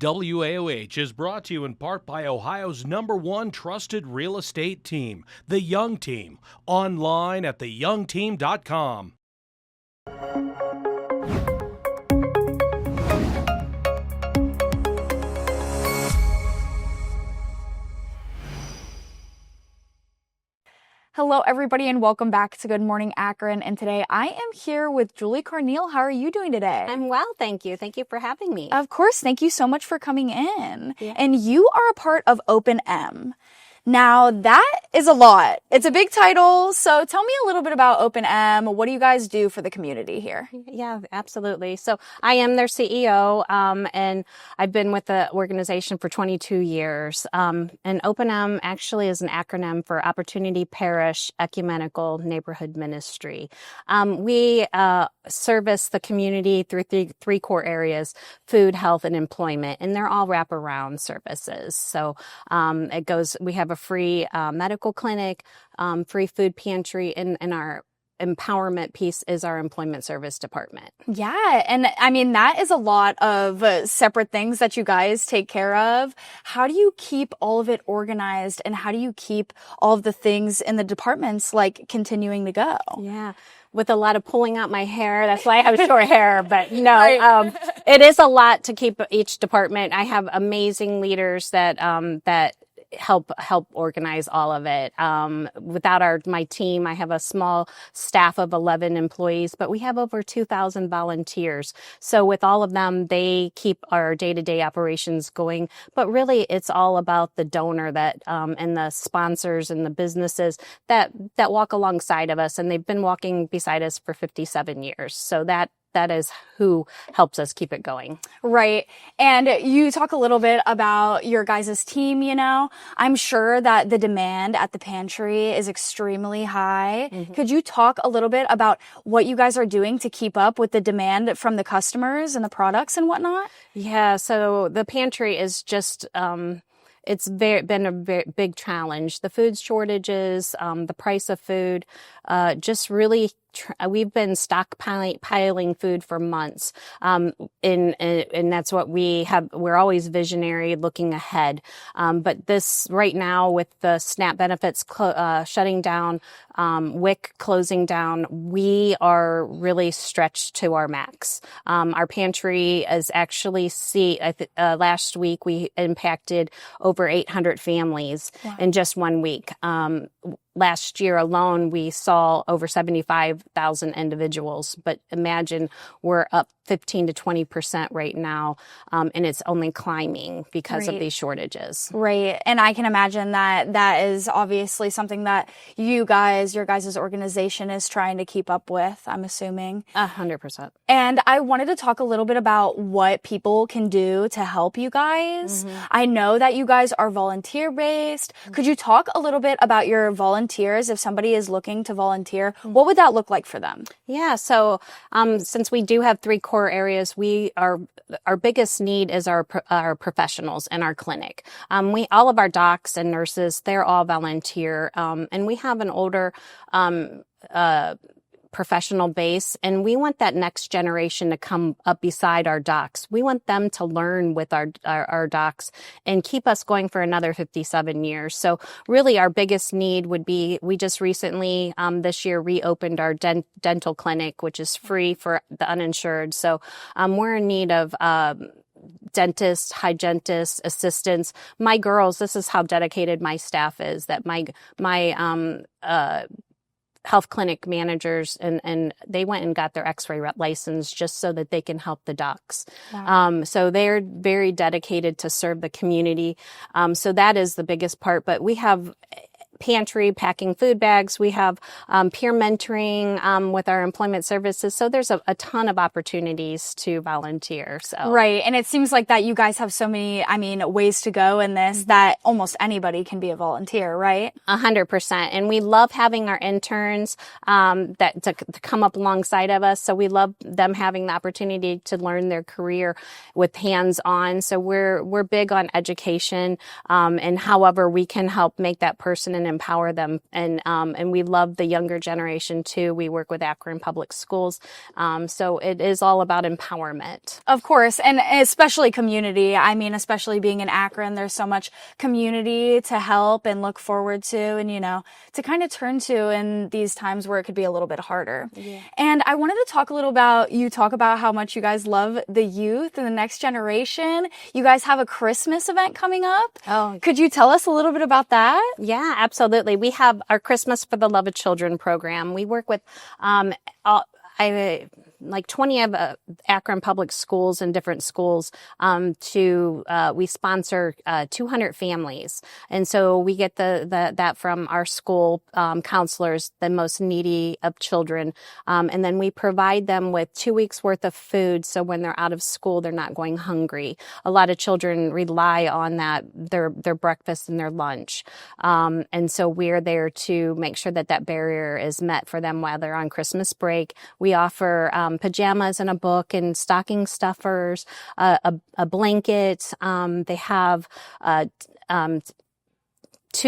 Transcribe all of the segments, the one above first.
WAOH is brought to you in part by Ohio's #1 trusted real estate team, The Young Team. Online at theyoungteam.com. Hello, everybody, and welcome back to Good Morning Akron. And today I am here with Julie Carneal. How are you doing today? I'm well, thank you. Thank you for having me. Of course. Thank you so much for coming in. Yeah. And you are a part of Open M. Now, that is a lot. It's a big title. So tell me a little bit about Open M. What do you guys do for the community here? Yeah, absolutely. So I am their CEO, and I've been with the organization for 22 years. And Open M actually is an acronym for Opportunity Parish Ecumenical Neighborhood Ministry. We service the community through three core areas: food, health, and employment. And they're all wraparound services. So we have a free medical clinic, free food pantry, and our empowerment piece is our employment service department. Yeah. And I mean, that is a lot of separate things that you guys take care of. How do you keep all of it organized, and how do you keep all of the things in the departments like continuing to go? Yeah. With a lot of pulling out my hair. That's why I have short hair, but no, Right. It is a lot to keep each department. I have amazing leaders that help organize all of it. Without my team, I have a small staff of 11 employees, but we have over 2,000 volunteers. So with all of them, they keep our day-to-day operations going. But really, it's all about the donor that and the sponsors and the businesses that walk alongside of us, and they've been walking beside us for 57 years. So that is who helps us keep it going. Right. And you talk a little bit about your guys' team, I'm sure that the demand at the pantry is extremely high. Mm-hmm. Could you talk a little bit about what you guys are doing to keep up with the demand from the customers and the products and whatnot? Yeah. So the pantry is just, it's been a very big challenge. The food shortages, the price of food, just really, we've been stockpiling food for months. And that's what we have. We're always visionary, looking ahead. But this right now, with the SNAP benefits shutting down, WIC closing down, we are really stretched to our max. Our pantry is actually last week we impacted over 800 families. Wow. In just 1 week. Last year alone, we saw over 75,000 individuals, but imagine we're up 15 to 20% right now, and it's only climbing because of these shortages. Right, and I can imagine that is obviously something that your guys' organization is trying to keep up with, I'm assuming. 100%. And I wanted to talk a little bit about what people can do to help you guys. Mm-hmm. I know that you guys are volunteer-based. Mm-hmm. Could you talk a little bit about your volunteers? If somebody is looking to volunteer, what would that look like for them? Yeah, so since we do have three core areas, our biggest need is our professionals in our clinic. All of our docs and nurses, they're all volunteer, and we have an older professional base, and we want that next generation to come up beside our docs. We want them to learn with our docs and keep us going for another 57 years. So really our biggest need would be, we just recently this year reopened our dental clinic, which is free for the uninsured. So we're in need of dentists, hygienists, assistants. My girls, this is how dedicated my staff is, that my health clinic managers, and they went and got their x-ray license just so that they can help the docs. Wow. So they're very dedicated to serve the community. So that is the biggest part, but we have pantry, packing food bags. We have peer mentoring with our employment services. So there's a ton of opportunities to volunteer. So right. And it seems like that you guys have so many, ways to go in this that almost anybody can be a volunteer, right? 100%. And we love having our interns to come up alongside of us. So we love them having the opportunity to learn their career with hands-on. So we're big on education, and however we can help make that person an empower them. And we love the younger generation too. We work with Akron Public Schools. So it is all about empowerment. Of course, and especially community. I mean, especially being in Akron, there's so much community to help and look forward to and, to kind of turn to in these times where it could be a little bit harder. Yeah. And I wanted to talk a little about how much you guys love the youth and the next generation. You guys have a Christmas event coming up. Oh, could you tell us a little bit about that? Yeah, absolutely. We have our Christmas for the Love of Children program. We work with like 20 of Akron Public Schools and different schools we sponsor 200 families. And so we get that from our school counselors, the most needy of children. And then we provide them with 2 weeks worth of food. So when they're out of school, they're not going hungry. A lot of children rely on that, their breakfast and their lunch. And so we're there to make sure that barrier is met for them while they're on Christmas break. We offer pajamas and a book and stocking stuffers, a blanket. They have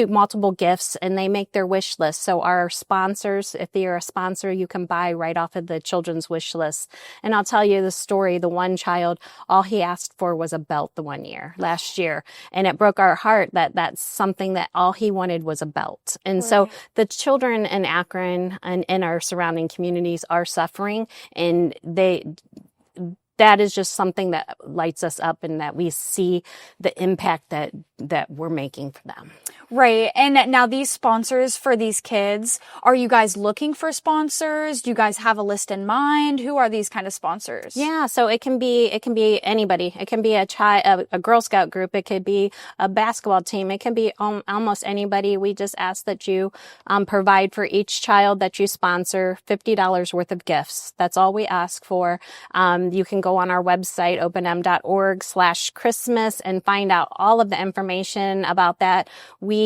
multiple gifts, and they make their wish list. So our sponsors, if you're a sponsor, you can buy right off of the children's wish list. And I'll tell you the story. The one child, all he asked for was a belt last year. And it broke our heart that that's something that all he wanted was a belt. And so the children in Akron and in our surrounding communities are suffering, and that is just something that lights us up, and that we see the impact that we're making for them. Right. And now these sponsors for these kids, are you guys looking for sponsors? Do you guys have a list in mind? Who are these kind of sponsors? Yeah. So it can be anybody. It can be a Girl Scout group. It could be a basketball team. It can be almost anybody. We just ask that you provide for each child that you sponsor $50 worth of gifts. That's all we ask for. You can go on our website, openm.org/Christmas, and find out all of the information about that. We,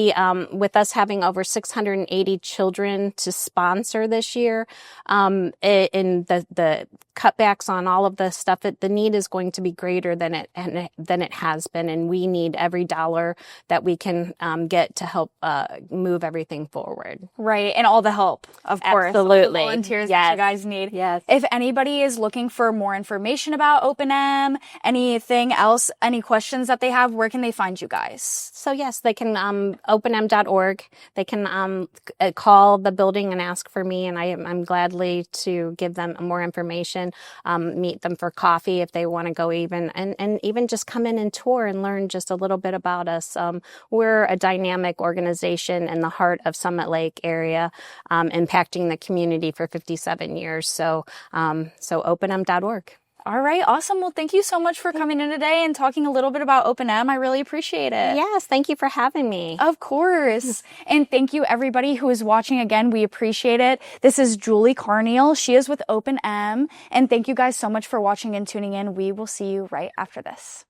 with us having over 680 children to sponsor this year, in the cutbacks on all of the stuff, the need is going to be greater than it has been, and we need every dollar that we can get to help move everything forward. Right, and all the help, of course. Absolutely. All the volunteers that you guys need. Yes. If anybody is looking for more information about OpenM, anything else, any questions that they have, where can they find you guys? So yes, they can openm.org. They can call the building and ask for me, and I'm gladly to give them more information. Meet them for coffee if they want to go and even just come in and tour and learn just a little bit about us. We're a dynamic organization in the heart of Summit Lake area, impacting the community for 57 years. So openm.org. All right, awesome. Well, thank you so much for coming in today and talking a little bit about OpenM. I really appreciate it. Yes, thank you for having me. Of course. And thank you everybody who is watching again. We appreciate it. This is Julie Carneal. She is with OpenM. And thank you guys so much for watching and tuning in. We will see you right after this.